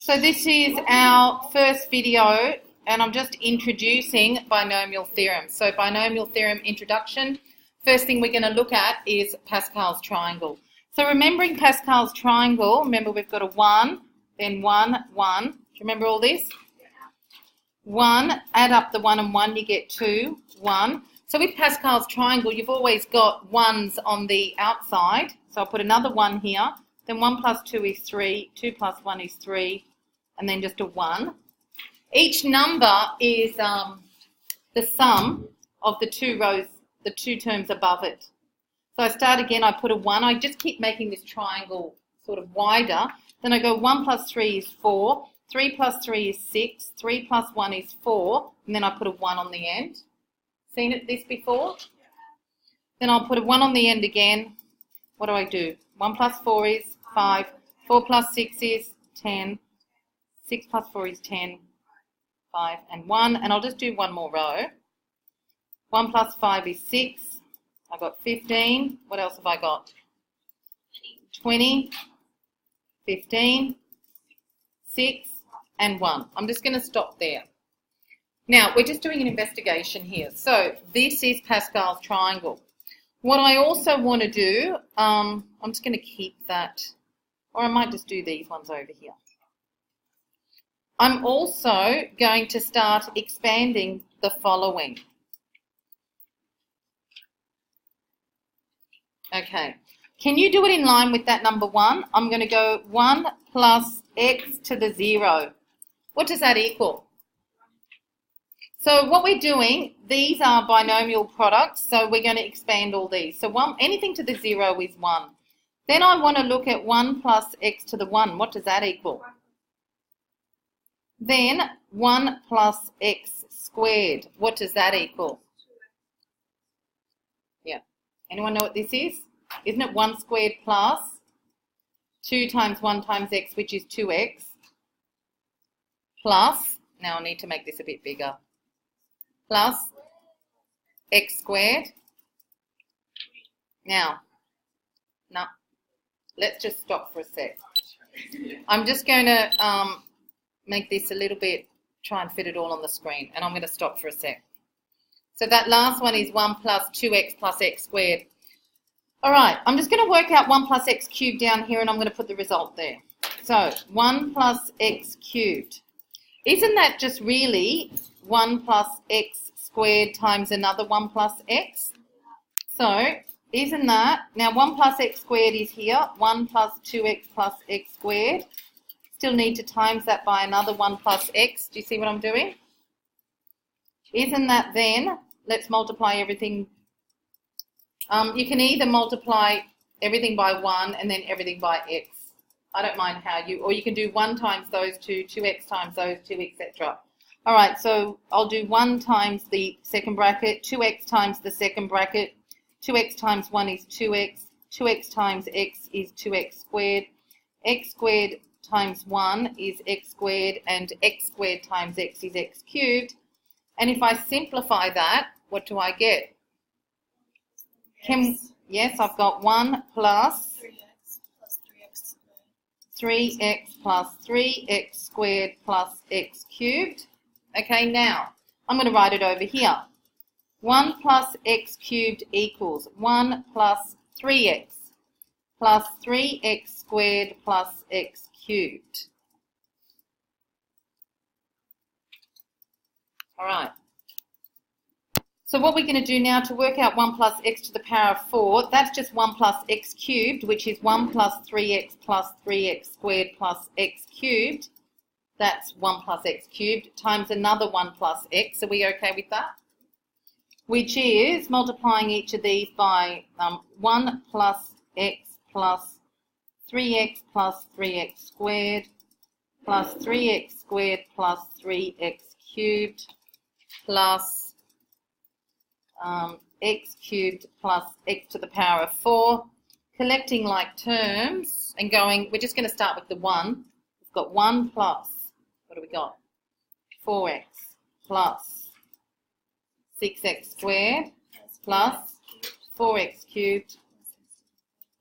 So this is our first video, and I'm just introducing binomial theorem. So binomial theorem introduction, first thing we're going to look at is Pascal's triangle. So remembering Pascal's triangle, remember we've got a 1, then 1, 1. Do you remember all this? 1, add up the 1 and 1, you get 2, 1. So with Pascal's triangle, you've always got 1s on the outside. So I'll put another 1 here. Then 1 plus 2 is 3, 2 plus 1 is 3, and then just a 1. Each number is the sum of the two rows, the two terms above it. So I start again, I put a 1. I just keep making this triangle sort of wider. Then I go 1 plus 3 is 4, 3 plus 3 is 6, 3 plus 1 is 4, and then I put a 1 on the end. Seen this before? Then I'll put a 1 on the end again. What do? 1 plus 4 is 5, 4 plus 6 is 10, 6 plus 4 is 10, 5 and 1, and I'll just do one more row. 1 plus 5 is 6, I've got 15, what else have I got? 20, 15, 6 and 1. I'm just going to stop there. Now, we're just doing an investigation here. So this is Pascal's triangle. What I also want to do, I'm just going to keep that, or I might just do these ones over here. I'm also going to start expanding the following. Okay, can you do it in line with that number 1? I'm going to go 1 plus x to the 0. What does that equal? So what we're doing, these are binomial products, so we're going to expand all these. So anything to the 0 is 1. Then I want to look at 1 plus x to the 1. What does that equal? Then 1 plus x squared. What does that equal? Yeah. Anyone know what this is? Isn't it 1 squared plus 2 times 1 times x, which is 2x, plus, now I need to make this a bit bigger, plus x squared. Now, no, let's just stop for a sec. I'm just going to make this a little bit, try and fit it all on the screen, and I'm going to stop for a sec. So that last one is 1 plus 2x plus x squared. All right, I'm just going to work out 1 plus x cubed down here, and I'm going to put the result there. So 1 plus x cubed. Isn't that just really 1 plus x squared times another 1 plus x? So isn't that, now 1 plus x squared is here, 1 plus 2x plus x squared. Still need to times that by another 1 plus x. Do you see what I'm doing? Isn't that then, let's multiply everything. You can either multiply everything by 1 and then everything by x. I don't mind how you, or you can do 1 times those two, 2x times those two, etc. All right, so I'll do 1 times the second bracket, 2x times the second bracket, 2x times 1 is 2x, 2x times x is 2x squared, x squared times 1 is x squared, and x squared times x is x cubed. And if I simplify that, what do I get? Yes, I've got 1 plus 3x plus 3x squared plus x cubed. Okay, now I'm going to write it over here. 1 plus x cubed equals 1 plus 3x plus 3x squared plus x cubed. All right. So what we're going to do now to work out 1 plus x to the power of 4, that's just 1 plus x cubed, which is 1 plus 3x plus 3x squared plus x cubed. That's 1 plus x cubed times another 1 plus x. Are we okay with that? Which is multiplying each of these by 1 plus x plus 3x plus 3x squared plus 3x squared plus 3x cubed plus x cubed plus x to the power of 4, collecting like terms and going, we're just going to start with the 1. We've got 1 plus, what do we got? 4x plus 6x squared plus 4x cubed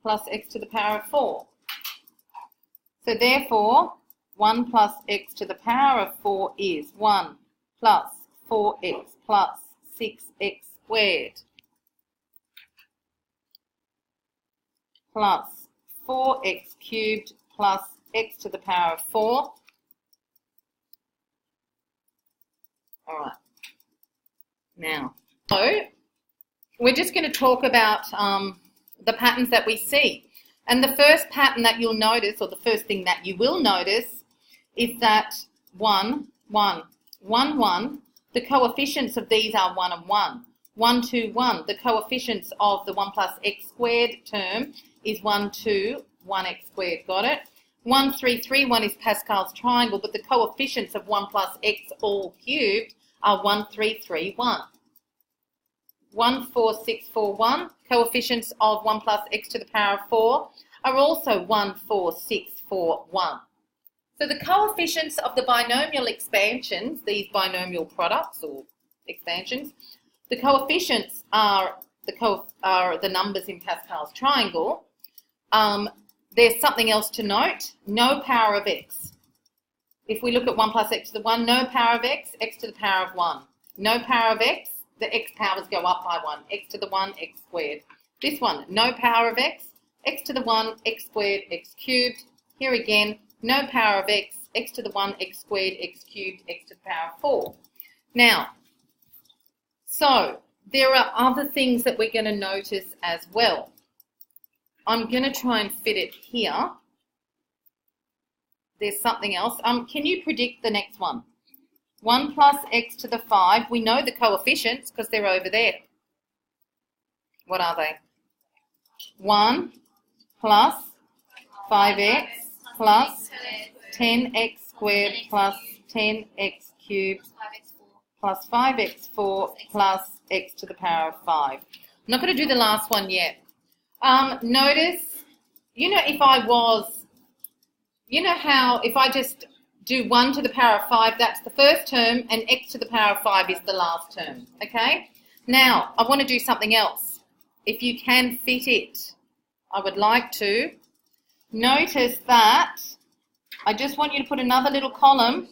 plus x to the power of 4. So therefore, 1 plus x to the power of 4 is 1 plus 4x plus 6x squared plus 4x cubed plus x to the power of 4. All right. Now, so we're just going to talk about the patterns that we see. And the first pattern that you'll notice, or the first thing that you will notice, is that 1, 1, 1, 1, the coefficients of these are 1 and 1. 1, 2, 1, the coefficients of the 1 plus x squared term is 1, 2, 1x squared. Got it? 1, 3, 3, 1 is Pascal's triangle, but the coefficients of 1 plus x all cubed are 1, 3, 3, 1. 1, 4, 6, 4, 1. Coefficients of 1 plus x to the power of 4 are also 1, 4, 6, 4, 1. So the coefficients of the binomial expansions, these binomial products or expansions, the coefficients are the numbers in Pascal's triangle. There's something else to note, no power of x. If we look at 1 plus x to the 1, no power of x, x to the power of 1. No power of x, the x powers go up by 1, x to the 1, x squared. This one, no power of x to the 1, x squared, x cubed. Here again, no power of x to the 1, x squared, x cubed, x to the power of 4. Now, so there are other things that we're going to notice as well. I'm going to try and fit it here. There's something else. Can you predict the next one? 1 plus x to the 5. We know the coefficients because they're over there. What are they? 1 plus 5x plus 10x squared plus 10x cubed plus 5x4 plus x to the power of 5. I'm not going to do the last one yet. Notice, if I was, how if I just do 1 to the power of 5, that's the first term, and x to the power of 5 is the last term, okay? Now, I want to do something else. If you can fit it, I would like to. Notice that I just want you to put another little column.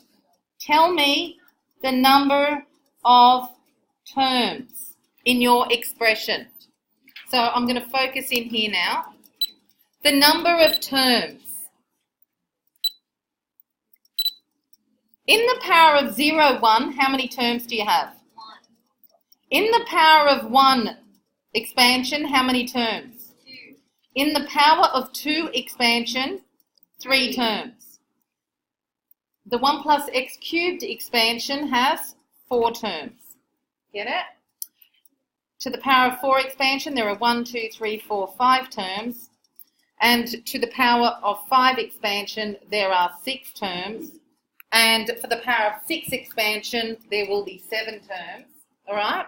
Tell me the number of terms in your expression. So I'm going to focus in here now. The number of terms. In the power of 0, 1, how many terms do you have? 1. In the power of 1 expansion, how many terms? 2. In the power of 2 expansion, 3 terms. The 1 plus x cubed expansion has 4 terms. Get it? To the power of 4 expansion, there are 1, 2, 3, 4, 5 terms. And to the power of 5 expansion, there are 6 terms. And for the power of 6 expansion, there will be 7 terms. All right?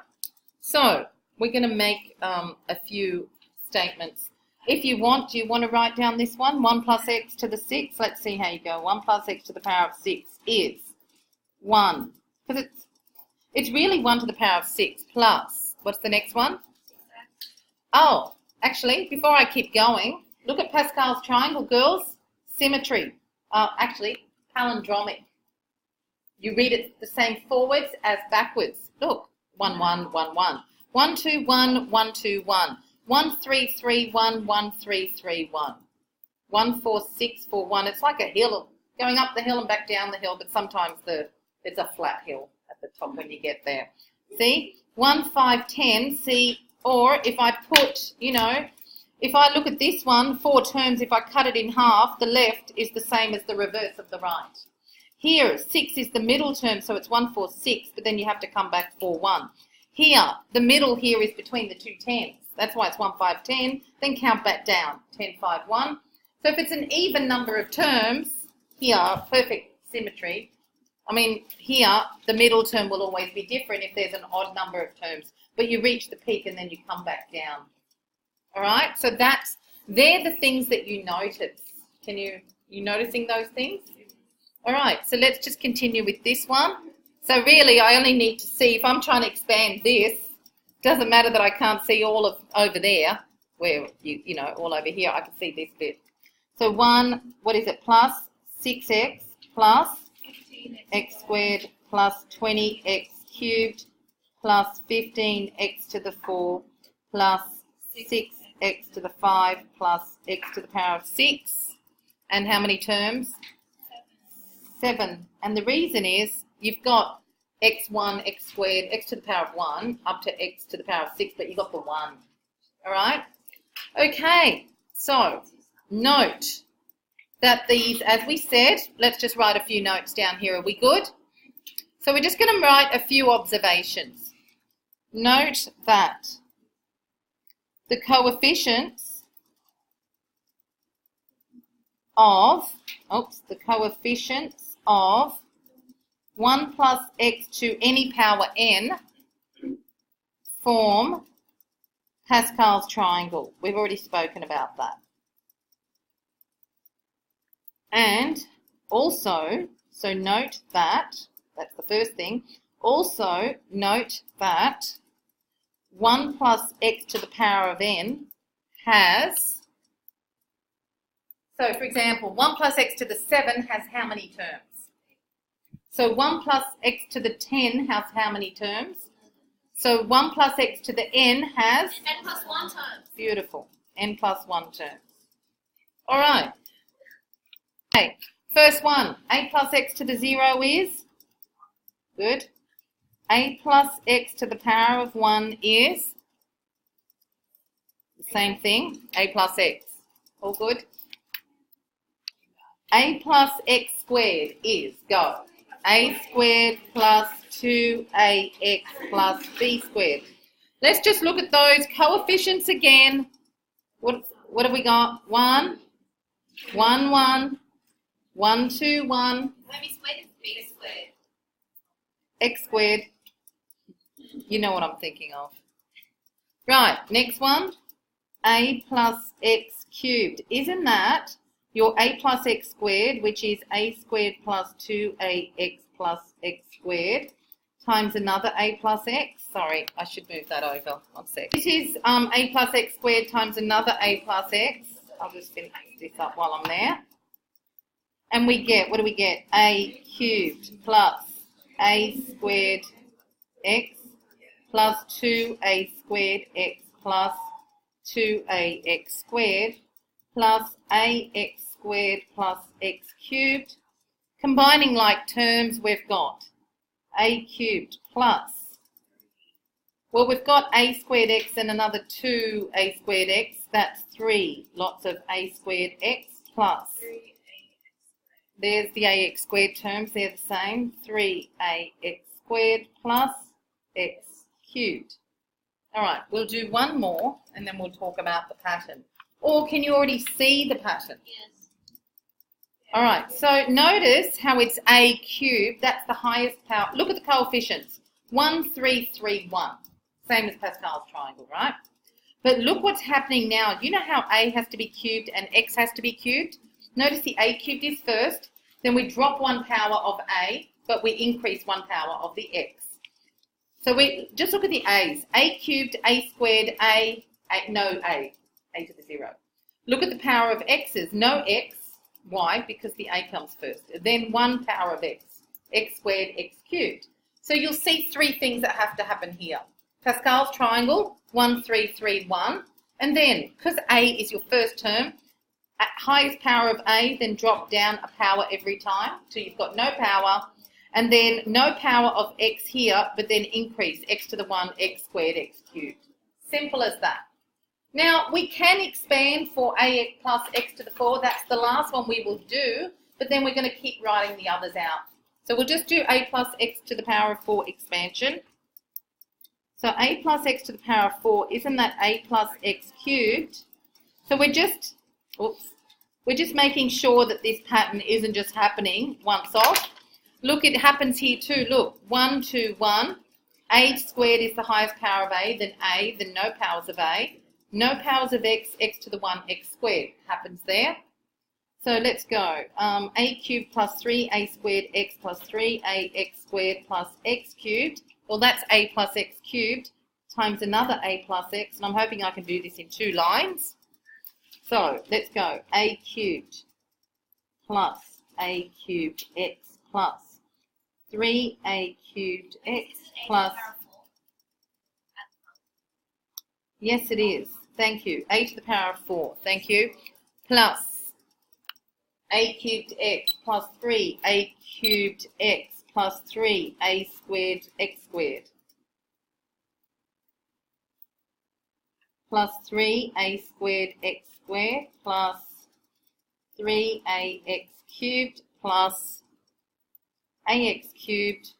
So we're going to make a few statements. If you want, do you want to write down this one? 1 plus x to the 6. Let's see how you go. 1 plus x to the power of 6 is 1. Because it's really 1 to the power of 6 plus. What's the next one? Oh, actually, before I keep going, look at Pascal's triangle, girls. Symmetry. Actually, palindromic. You read it the same forwards as backwards. Look, 1, 1, 1, 1. 1, 2, 1, 1, 2, 1. 1, 3, 3, 1, 1, 3, 3, 1. 1, 4, 6, 4, 1. It's like a hill, going up the hill and back down the hill, but sometimes it's a flat hill at the top when you get there. See? 1, 5, 10. See? Or if I put, if I look at this one, 4 terms, if I cut it in half, the left is the same as the reverse of the right. Here, 6 is the middle term, so it's 1, 4, 6, but then you have to come back 4, 1. Here, the middle here is between the 2 tens. That's why it's 1, 5, 10. Then count back down, 10, 5, 1. So if it's an even number of terms, here, perfect symmetry. Here, the middle term will always be different if there's an odd number of terms. But you reach the peak and then you come back down. All right? So they're the things that you notice. You noticing those things? All right, so let's just continue with this one. So really, I only need to see, if I'm trying to expand this, doesn't matter that I can't see all of over there, where, all over here, I can see this bit. So 1, what is it, plus 6x plus x squared plus 20x cubed plus 15x to the 4 plus 6x to the 5 plus x to the power of 6. And how many terms? 7. And the reason is you've got x1, x squared, x to the power of 1 up to x to the power of 6, but you got the 1. All right? Okay, so note that these, as we said, let's just write a few notes down here. Are we good? So we're just going to write a few observations. Note that the coefficients of 1 plus x to any power n form Pascal's triangle. We've already spoken about that. And also, so note that, that's the first thing, also note that 1 plus x to the power of n has, so for example, 1 plus x to the 7 has how many terms? So 1 plus x to the 10 has how many terms? So 1 plus x to the n has? N plus 1 terms. Beautiful. N plus 1 terms. All right. Okay. First one, a plus x to the 0 is? Good. A plus x to the power of 1 is? The same thing, a plus x. All good? A plus x squared is, go, a squared plus 2ax plus b squared. Let's just look at those coefficients again. What have we got? 1, 1, 1, 1, 2, 1. Let me split it. B squared. X squared. You know what I'm thinking of. Right, next one. A plus x cubed. Isn't that your a plus x squared, which is a squared plus 2ax plus x squared, times another a plus x? Sorry, I should move that over. 1 sec. This is a plus x squared times another a plus x. I'll just finish this up while I'm there. And we get, what do we get? A cubed plus a squared x plus 2a squared x plus 2ax squared plus ax squared plus x cubed. Combining like terms, we've got a cubed plus, well, we've got a squared x and another 2a squared x. That's 3 lots of a squared x plus, there's the ax squared terms, they're the same, 3ax squared plus x cubed. All right, we'll do one more and then we'll talk about the pattern. Or can you already see the pattern? Yes. All right, so notice how it's a cubed. That's the highest power. Look at the coefficients. 1, 3, 3, 1. Same as Pascal's triangle, right? But look what's happening now. You know how a has to be cubed and x has to be cubed? Notice the a cubed is first. Then we drop 1 power of a, but we increase 1 power of the x. So we just look at the a's. A cubed, a squared, a to the 0. Look at the power of x's. No x. Why? Because the a comes first. Then 1 power of x. X squared, x cubed. So you'll see 3 things that have to happen here. Pascal's triangle, 1, 3, 3, 1. And then, because a is your first term, at highest power of a, then drop down a power every time. So you've got no power. And then no power of x here, but then increase x to the 1, x squared, x cubed. Simple as that. Now, we can expand for ax plus x to the 4. That's the last one we will do, but then we're going to keep writing the others out. So we'll just do a plus x to the power of 4 expansion. So a plus x to the power of 4, isn't that a plus x cubed? So we're just making sure that this pattern isn't just happening once off. Look, it happens here too. Look, 1, 2, 1. A squared is the highest power of a, then no powers of a. No powers of x, x to the 1, x squared happens there. So let's go. A cubed plus 3a squared x plus 3ax squared plus x cubed. Well, that's a plus x cubed times another a plus x. And I'm hoping I can do this in 2 lines. So let's go. A cubed plus a cubed x plus 3a cubed x plus, yes it is, thank you, a to the power of 4, thank you, plus a cubed x plus 3a cubed x plus 3a squared x squared plus 3a squared x squared plus 3ax cubed plus ax cubed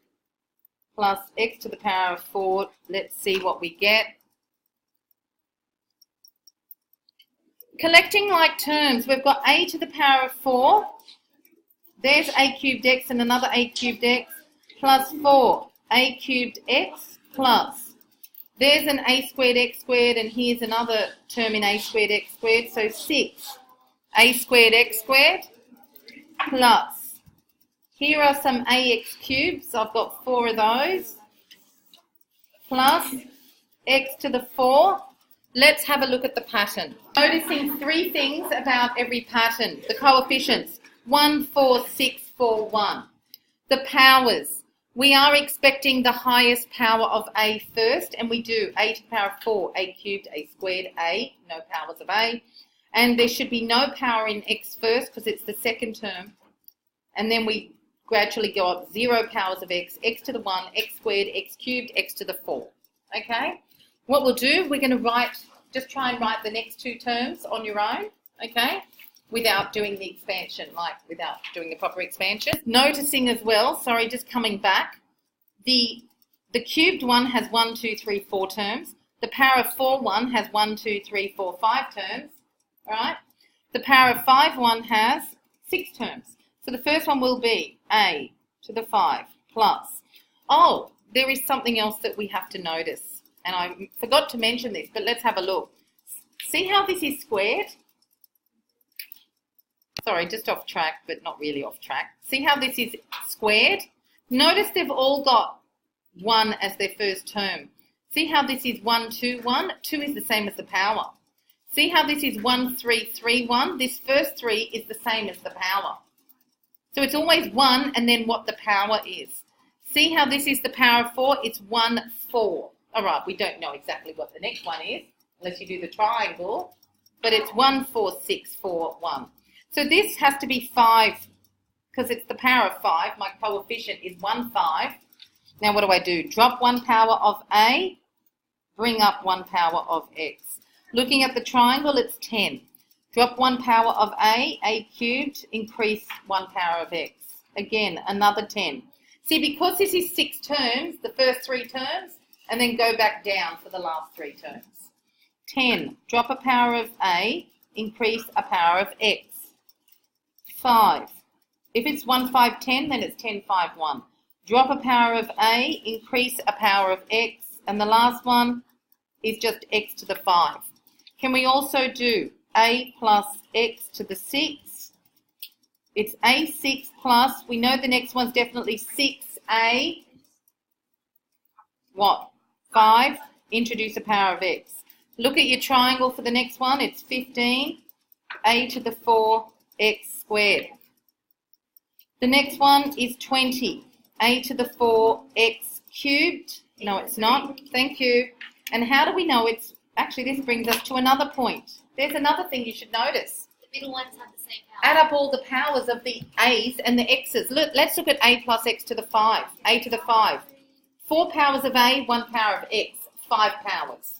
plus x to the power of 4. Let's see what we get. Collecting like terms, we've got a to the power of 4. There's a cubed x and another a cubed x plus 4 a cubed x plus. There's an a squared x squared and here's another term in a squared x squared. So 6 a squared x squared plus. Here are some ax cubes. I've got 4 of those. Plus x to the 4. Let's have a look at the pattern. Noticing 3 things about every pattern. The coefficients, 1, 4, 6, 4, 1. The powers. We are expecting the highest power of a first, and we do. A to the power of 4, a cubed, a squared, a. No powers of a. And there should be no power in x first because it's the second term. And then we gradually go up 0 powers of x, x to the 1, x squared, x cubed, x to the 4. Okay? What we'll do, we're going to just try and write the next 2 terms on your own, okay, without doing the expansion, like without doing the proper expansion. Noticing as well, sorry, just coming back, the cubed one has 1, 2, 3, 4 terms. The power of 4 one has 1, 2, 3, 4, 5 terms, all right? The power of 5 one has 6 terms. So the first one will be a to the 5 plus. Oh, there is something else that we have to notice. And I forgot to mention this, but let's have a look. See how this is squared? Sorry, just off track, but not really off track. See how this is squared? Notice they've all got 1 as their first term. See how this is 1, 2, 1? 2 is the same as the power. See how this is 1, 3, 3, 1? This first 3 is the same as the power. So it's always 1 and then what the power is. See how this is the power of 4? It's 1, 4. All right, we don't know exactly what the next one is, unless you do the triangle, but it's 1, 4, 6, 4, 1. So this has to be 5, because it's the power of 5. My coefficient is 1, 5. Now what do? Drop 1 power of a, bring up 1 power of x. Looking at the triangle, it's 10. Drop 1 power of a cubed, increase 1 power of x. Again, another 10. See, because this is 6 terms, the first 3 terms, and then go back down for the last 3 terms. 10, drop a power of a, increase a power of x. 5, if it's 1, 5, 10, then it's 10, 5, 1. Drop a power of a, increase a power of x, and the last one is just x to the 5. Can we also do a plus x to the 6? It's a6 plus, we know the next one's definitely 6a, what? 5, introduce a power of x. Look at your triangle for the next one. It's 15, a to the 4, x squared. The next one is 20, a to the 4, x cubed. No, it's not. Thank you. And how do we know it's... Actually, this brings us to another point. There's another thing you should notice. The middle ones have the same power. Add up all the powers of the a's and the x's. Look, let's look at a plus x to the 5, a to the 5. 4 powers of a, 1 power of x, 5 powers.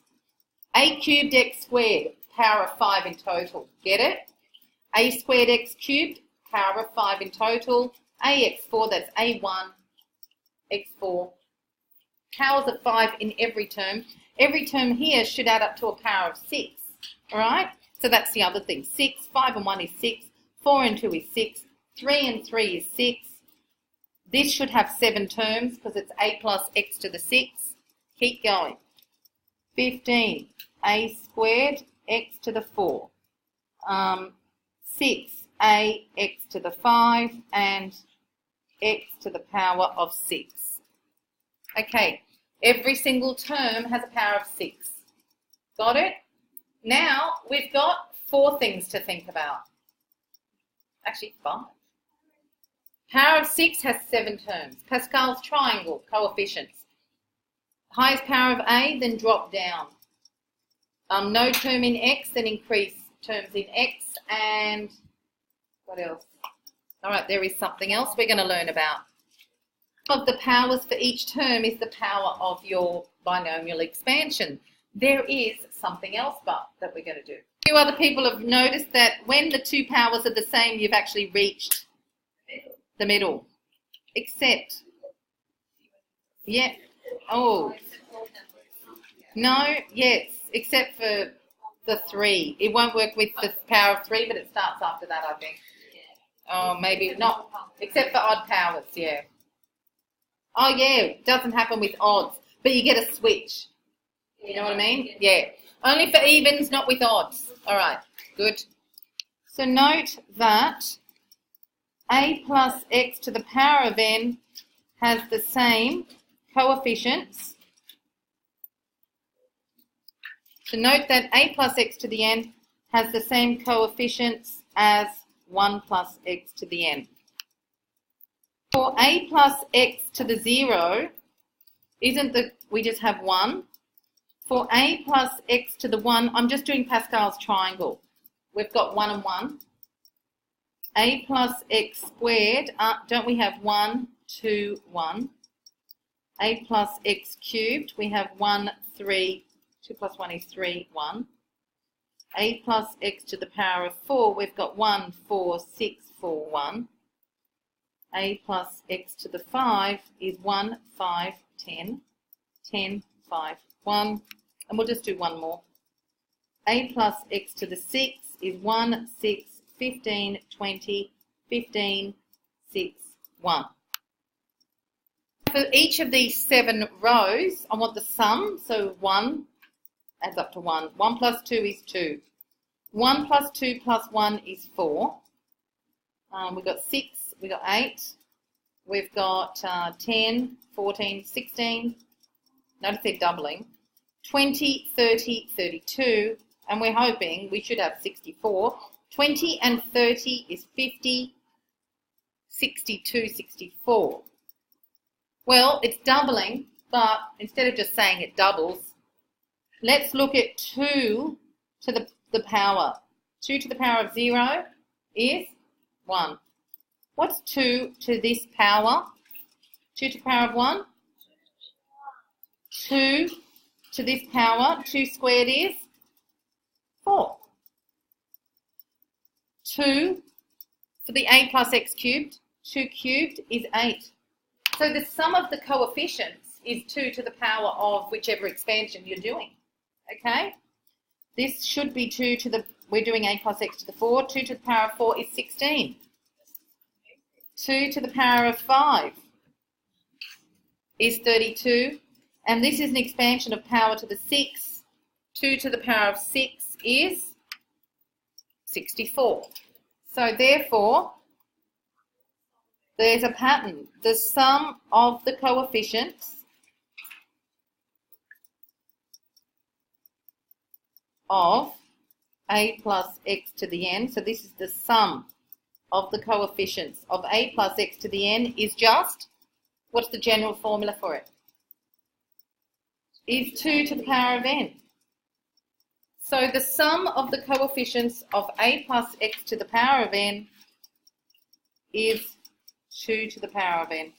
A cubed x squared, power of 5 in total. Get it? A squared x cubed, power of 5 in total. Ax4, that's a1, x4. Powers of 5 in every term. Every term here should add up to a power of 6. All right? So that's the other thing. 6, 5 and 1 is 6. 4 and 2 is 6. 3 and 3 is 6. This should have 7 terms because it's a plus x to the 6. Keep going. 15, a squared, x to the 4. 6, a, x to the 5, and x to the power of 6. Okay, every single term has a power of 6. Got it? Now, we've got 4 things to think about. Actually, 5. Power of 6 has 7 terms. Pascal's triangle, coefficients. Highest power of A, then drop down. No term in X, then increase terms in X. And what else? All right, there is something else we're going to learn about. Of the powers for each term is the power of your binomial expansion. There is something else but that we're going to do. A few other people have noticed that when the two powers are the same, you've actually reached the middle. Except, yeah, oh, no, yes, except for the 3. It won't work with the power of 3, but it starts after that, I think. Oh, maybe not, except for odd powers, yeah. Oh, yeah, it doesn't happen with odds, but you get a switch. You know what I mean? Yeah. Only for evens, not with odds. All right, good. So note that a plus x to the power of n has the same coefficients. So note that a plus x to the n has the same coefficients as 1 plus x to the n. For a plus x to the 0, we just have 1. For a plus x to the 1, I'm just doing Pascal's triangle. We've got 1 and 1. A plus x squared, don't we have 1, 2, 1. A plus x cubed, we have 1, 3, 2 plus 1 is 3, 1. A plus x to the power of 4, we've got 1, 4, 6, 4, 1. A plus x to the 5 is 1, 5, 10, 10, 5, 1. And we'll just do one more. A plus x to the 6 is 1, 6, 15, 20, 15, 6, 1. For each of these 7 rows, I want the sum. So 1 adds up to 1. 1 plus 2 is 2. 1 plus 2 plus 1 is 4. We've got 6, we've got 8. We've got 10, 14, 16. Notice they're doubling. 20, 30, 32, and we're hoping we should have 64. 20 and 30 is 50, 62, 64. Well, it's doubling, but instead of just saying it doubles, let's look at 2 to the power. 2 to the power of 0 is 1. What's 2 to this power? 2 to the power of 1? 2 to this power, 2 squared is 4. 2 for the a plus x cubed, 2 cubed is 8. So the sum of the coefficients is 2 to the power of whichever expansion you're doing. Okay? This should be 2 to the, we're doing a plus x to the 4, 2 to the power of 4 is 16. 2 to the power of 5 is 32. And this is an expansion of power to the 6. 2 to the power of 6 is 64. So therefore, there's a pattern. The sum of the coefficients of a plus x to the n, so this is the sum of the coefficients of a plus x to the n is just, what's the general formula for it? Is 2 to the power of n. So the sum of the coefficients of a plus x to the power of n is 2 to the power of n.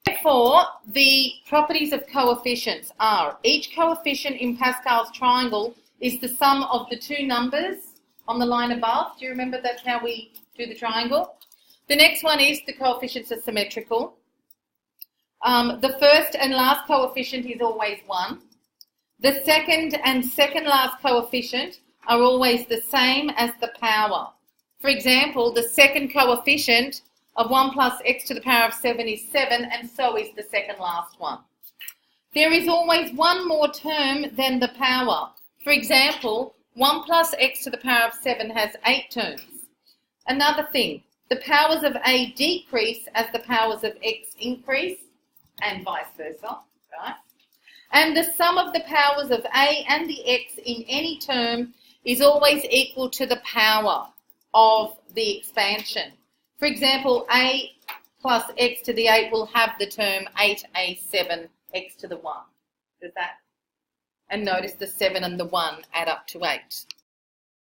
Therefore, the properties of coefficients are each coefficient in Pascal's triangle is the sum of the two numbers on the line above. Do you remember that's how we do the triangle? The next one is the coefficients are symmetrical. The first and last coefficient is always 1. The second and second last coefficient are always the same as the power. For example, the second coefficient of 1 plus x to the power of 7 is 7, and so is the second last one. There is always one more term than the power. For example, 1 plus x to the power of 7 has 8 terms. Another thing, the powers of a decrease as the powers of x increase, and vice versa, right? And the sum of the powers of a and the x in any term is always equal to the power. of the expansion. For example, a plus x to the 8 will have the term 8a7 x to the 1. Does that? And notice the 7 and the 1 add up to 8.